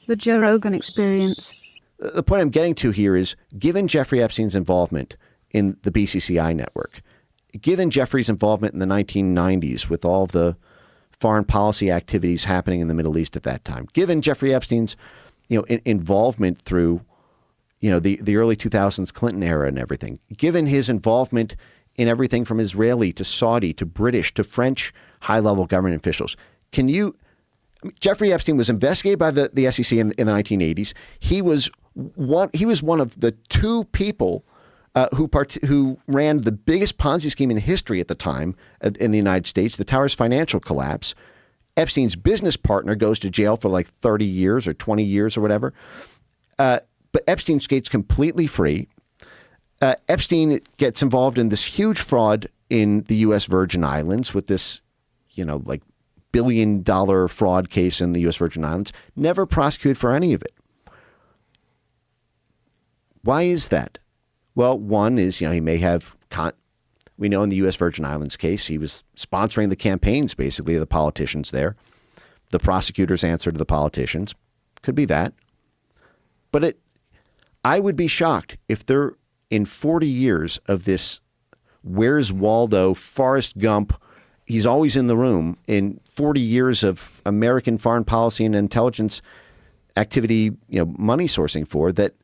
The Joe Rogan Experience. The point I'm getting to here is, given Jeffrey Epstein's involvement in the BCCI network, given Jeffrey's involvement in the 1990s with all the foreign policy activities happening in the Middle East at that time, given Jeffrey Epstein's, involvement through, the early 2000s Clinton era and everything, given his involvement in everything from Israeli to Saudi to British to French high-level government officials, Jeffrey Epstein was investigated by the SEC in the 1980s. He was one of the two people who ran the biggest Ponzi scheme in history at the time in the United States, the Towers financial collapse. Epstein's business partner goes to jail for like 30 years or 20 years or whatever. But Epstein skates completely free. Epstein gets involved in this huge fraud in the U.S. Virgin Islands with this, like billion-dollar fraud case in the U.S. Virgin Islands, never prosecuted for any of it. Why is that? Well, one is, he may have, we know in the U.S. Virgin Islands case, he was sponsoring the campaigns, basically, of the politicians there. The prosecutors answer to the politicians. Could be that. But I would be shocked if there, in 40 years of this Where's Waldo, Forrest Gump, he's always in the room, in 40 years of American foreign policy and intelligence activity, money sourcing for that,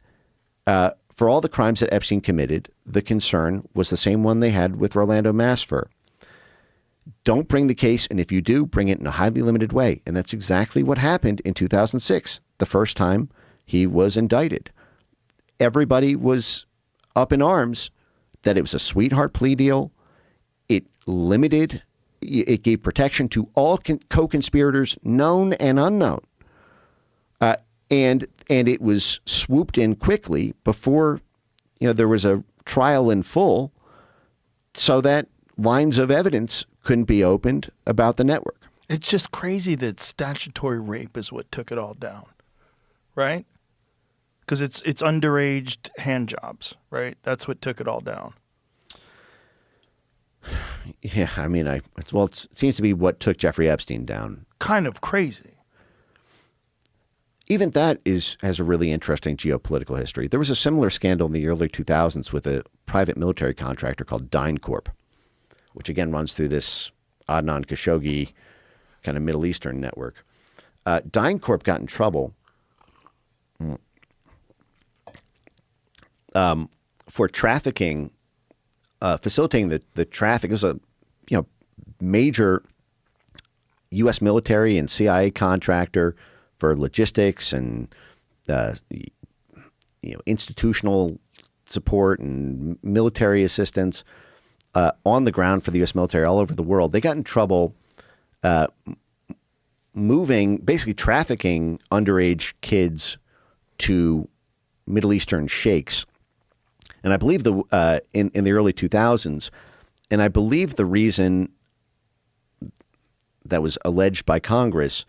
for all the crimes that Epstein committed, the concern was the same one they had with Rolando Masfer. Don't bring the case, and if you do, bring it in a highly limited way. And that's exactly what happened in 2006, the first time he was indicted. Everybody was up in arms that it was a sweetheart plea deal. It gave protection to all co-conspirators, known and unknown. And it was swooped in quickly before, there was a trial in full, so that lines of evidence couldn't be opened about the network. It's just crazy that statutory rape is what took it all down, right? Because it's underage hand jobs, right? That's what took it all down. Yeah, it seems to be what took Jeffrey Epstein down. Kind of crazy. Even that has a really interesting geopolitical history. There was a similar scandal in the early 2000s with a private military contractor called DynCorp, which again runs through this Adnan Khashoggi kind of Middle Eastern network. DynCorp got in trouble for trafficking, facilitating the traffic. It was a major U.S. military and CIA contractor for logistics and institutional support and military assistance on the ground for the U.S. military all over the world. They got in trouble basically trafficking underage kids to Middle Eastern sheikhs. And I believe in the early 2000s, and I believe the reason that was alleged by Congress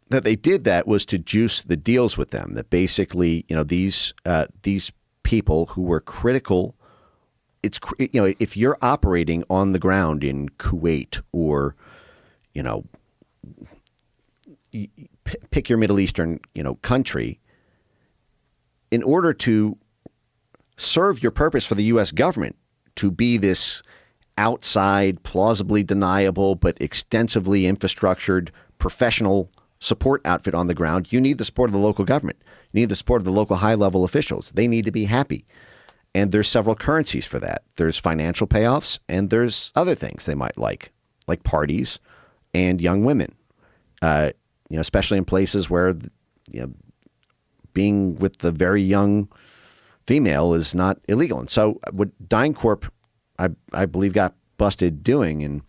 that they did that was to juice the deals with them. That basically, these people who were critical. If you're operating on the ground in Kuwait or, pick your Middle Eastern, country, in order to serve your purpose for the U.S. government to be this outside, plausibly deniable, but extensively infrastructured professional support outfit on the ground, you need the support of the local government. You need the support of the local high-level officials. They need to be happy. And there's several currencies for that. There's financial payoffs, and there's other things they might like parties and young women, especially in places where, being with the very young female is not illegal. And so what DynCorp, I believe, got busted doing, and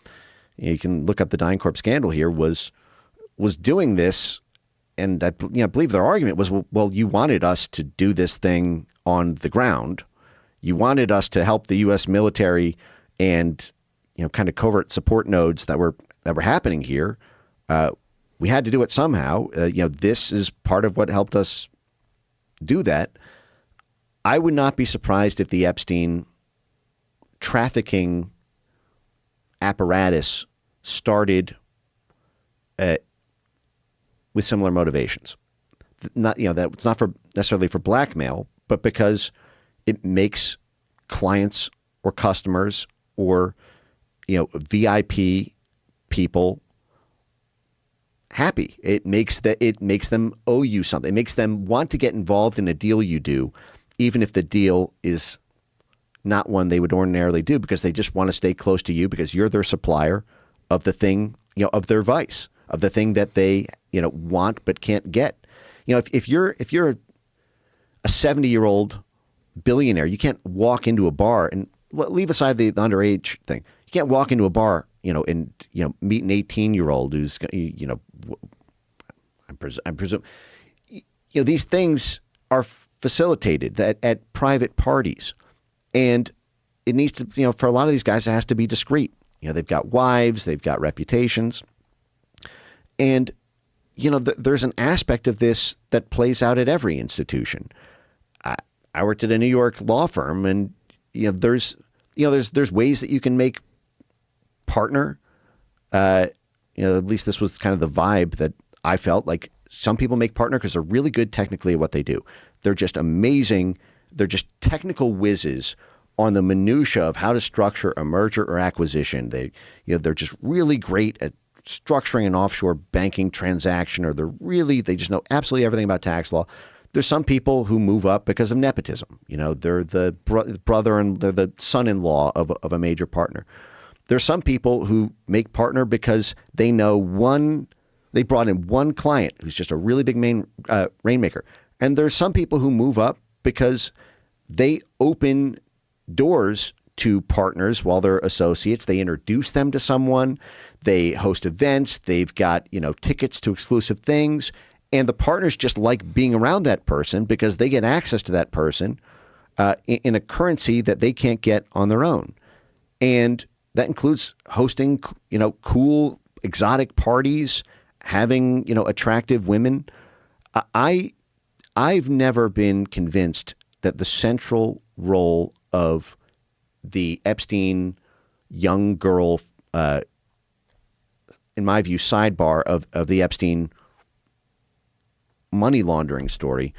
you can look up the DynCorp scandal here, was doing this. And I believe their argument was, well, you wanted us to do this thing on the ground. You wanted us to help the U.S. military and, kind of covert support nodes that were happening here. We had to do it somehow. This is part of what helped us do that. I would not be surprised if the Epstein trafficking apparatus started with similar motivations. not, that it's not for necessarily for blackmail, but because it makes clients or customers or, VIP people happy. It makes them owe you something. It makes them want to get involved in a deal you do, even if the deal is not one they would ordinarily do, because they just want to stay close to you because you're their supplier of the thing, of their vice, of the thing that they, want but can't get. If you're a 70-year-old billionaire, you can't walk into a bar and leave aside the underage thing. You can't walk into a bar, and meet an 18-year-old who's, I presume, these things are facilitated at private parties, and it needs to, for a lot of these guys, it has to be discreet. They've got wives, they've got reputations, and there's an aspect of this that plays out at every institution. I worked at a New York law firm, and there's ways that you can make partner. At least this was kind of the vibe that I felt like. Some people make partner because they're really good technically at what they do. They're just amazing. They're just technical whizzes on the minutia of how to structure a merger or acquisition. They're just really great at structuring an offshore banking transaction, or they just know absolutely everything about tax law. There's some people who move up because of nepotism. They're the brother and they're the son-in-law of a major partner. There's some people who make partner because they brought in one client who's just a really big rainmaker. And there's some people who move up because they open doors to partners while they're associates. They introduce them to someone. They host events. They've got, tickets to exclusive things. And the partners just like being around that person because they get access to that person in a currency that they can't get on their own. And that includes hosting, cool, exotic parties, having, attractive women. I've never been convinced that the central role of the Epstein young girl, in my view, sidebar of the Epstein money laundering story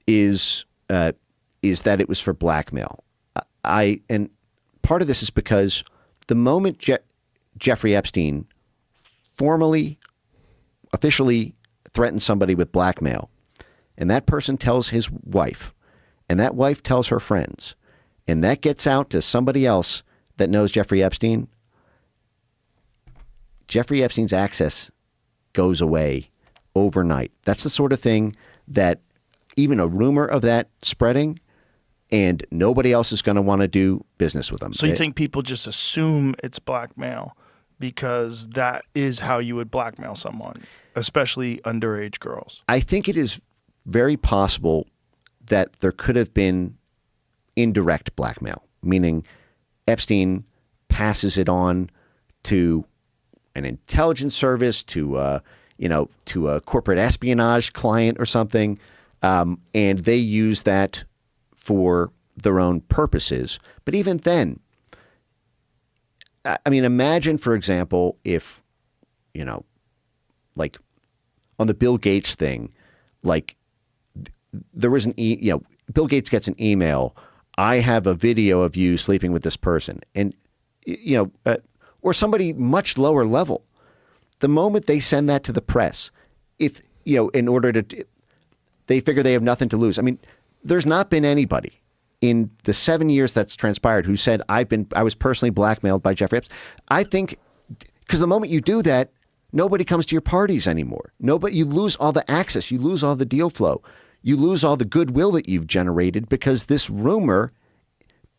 is that it was for blackmail. And part of this is because the moment Jeffrey Epstein officially threatens somebody with blackmail, and that person tells his wife, and that wife tells her friends, and that gets out to somebody else that knows Jeffrey Epstein's access goes away overnight. That's the sort of thing that even a rumor of that spreading, and nobody else is going to want to do business with them. So you think people just assume it's blackmail because that is how you would blackmail someone, especially underage girls? I think it is very possible that there could have been indirect blackmail, meaning Epstein passes it on to an intelligence service, to a corporate espionage client or something, and they use that for their own purposes. But even then, imagine, for example, if, like on the Bill Gates thing, like there was Bill Gates gets an email, I have a video of you sleeping with this person, and, or somebody much lower level. The moment they send that to the press, if, in order to, they figure they have nothing to lose. There's not been anybody in the 7 years that's transpired who said, I was personally blackmailed by Jeffrey Epstein. I think because the moment you do that, nobody comes to your parties anymore. You lose all the access. You lose all the deal flow. You lose all the goodwill that you've generated because this rumor,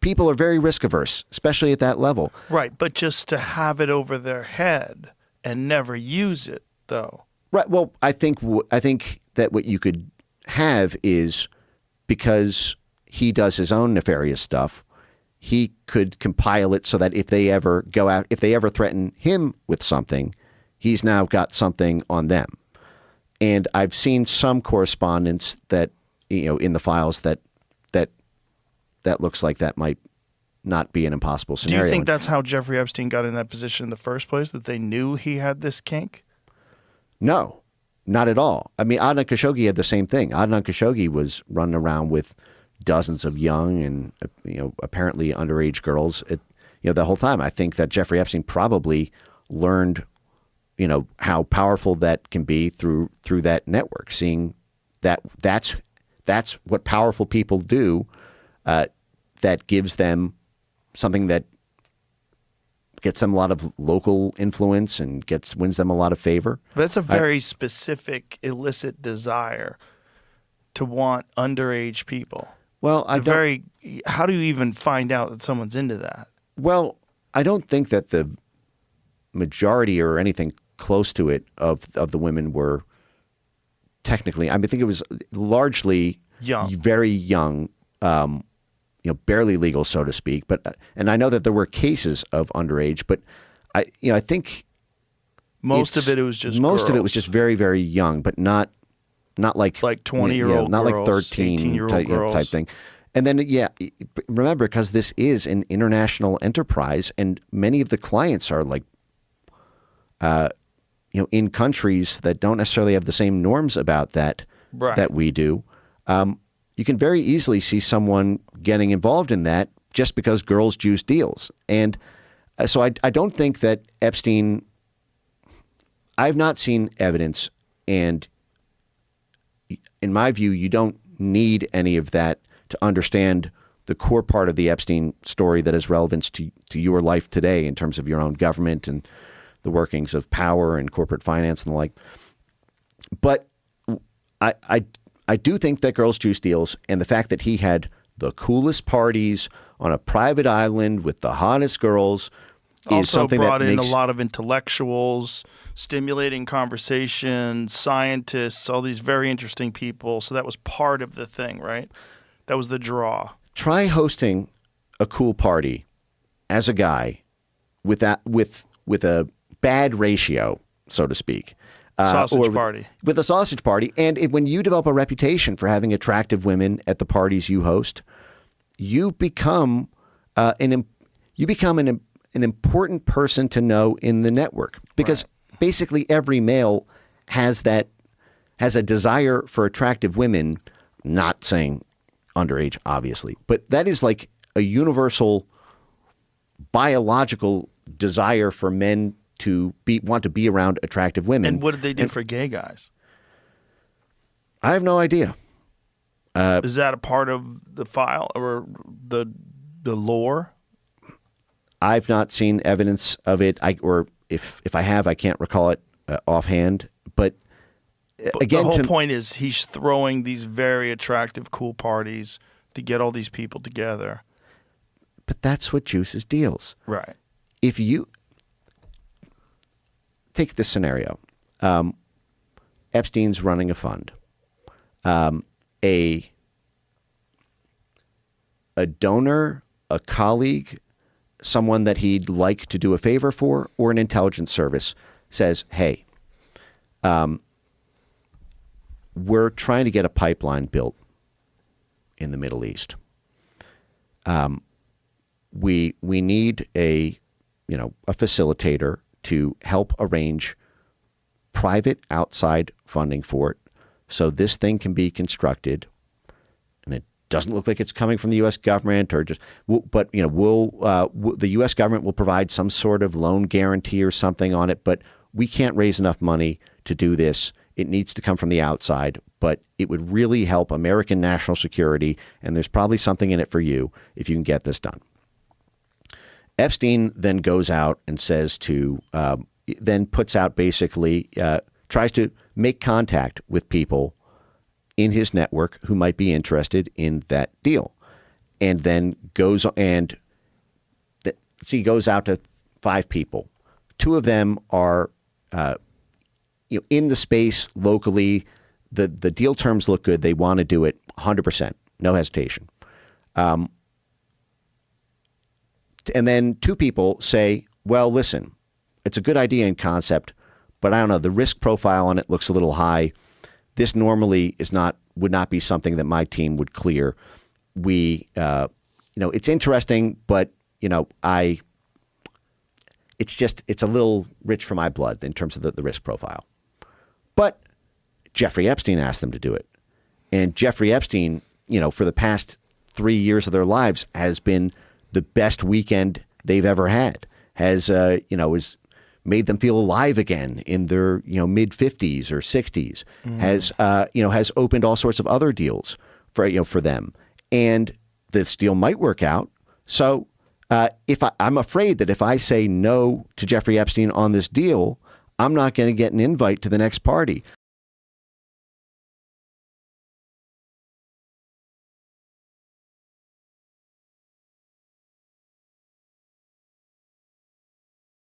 people are very risk averse, especially at that level. Right. But just to have it over their head and never use it, though. Right. Well, I think that what you could have is, because he does his own nefarious stuff, he could compile it so that if they ever threaten him with something, he's now got something on them. And I've seen some correspondence that, in the files that looks like that might not be an impossible scenario. Do you think that's how Jeffrey Epstein got in that position in the first place, that they knew he had this kink? No. not at all. I mean, Adnan Khashoggi had the same thing. Adnan Khashoggi was running around with dozens of young and apparently underage girls the whole time. I think that Jeffrey Epstein probably learned how powerful that can be through that network, seeing that's what powerful people do, that gives them something that gets them a lot of local influence and wins them a lot of favor. That's a very specific illicit desire to want underage people. Well, how do you even find out that someone's into that? Well, I don't think that the majority or anything close to it of the women were technically. I think it was largely young, very young, barely legal, so to speak. But and I know that there were cases of underage, but I think most of it was just very, very young, but not like 20-year-old, not girls, like 13 type thing. And then, remember, because this is an international enterprise, and many of the clients are like, in countries that don't necessarily have the same norms about that that we do. You can very easily see someone getting involved in that just because girls juice deals. And so I don't think that Epstein. I've not seen evidence, and in my view, you don't need any of that to understand the core part of the Epstein story that has relevance to your life today in terms of your own government and the workings of power and corporate finance and the like. But I do think that girls juice deals, and the fact that he had the coolest parties on a private island with the hottest girls is something that brought in a lot of intellectuals, stimulating conversation, scientists, all these very interesting people. So that was part of the thing, right? That was the draw. Try hosting a cool party as a guy with a bad ratio, so to speak. Sausage party. With a sausage party. And when you develop a reputation for having attractive women at the parties you host, you become an important person to know in the network, because basically every male has a desire for attractive women, not saying underage, obviously, but that is like a universal biological desire for men to want to be around attractive women. And what did they do for gay guys? I have no idea. Is that a part of the file or the lore? I've not seen evidence of it. Or if I have, I can't recall it offhand. But again, the whole point is he's throwing these very attractive, cool parties to get all these people together. But that's what juices deals. Right. If you take this scenario, Epstein's running a fund. A donor, a colleague, someone that he'd like to do a favor for, or an intelligence service says, hey, we're trying to get a pipeline built in the Middle East. We need a facilitator to help arrange private outside funding for it, so this thing can be constructed, and it doesn't look like it's coming from the U.S. government, or just. The U.S. government will provide some sort of loan guarantee or something on it, but we can't raise enough money to do this. It needs to come from the outside, but it would really help American national security, and there's probably something in it for you if you can get this done. Epstein then goes out and says then puts out basically, tries to make contact with people in his network who might be interested in that deal. And then goes out to 5 people. 2 of them are, in the space locally. The deal terms look good. They want to do it 100%, no hesitation. And then 2 people say, well, listen, it's a good idea in concept, but I don't know, the risk profile on it looks a little high. This normally would not be something that my team would clear. It's interesting, but it's a little rich for my blood in terms of the risk profile. But Jeffrey Epstein asked them to do it. And Jeffrey Epstein, for the past 3 years of their lives has been the best weekend they've ever had, has made them feel alive again in their, mid 50s or 60s, has opened all sorts of other deals for them. And this deal might work out. So I'm afraid that if I say no to Jeffrey Epstein on this deal, I'm not going to get an invite to the next party.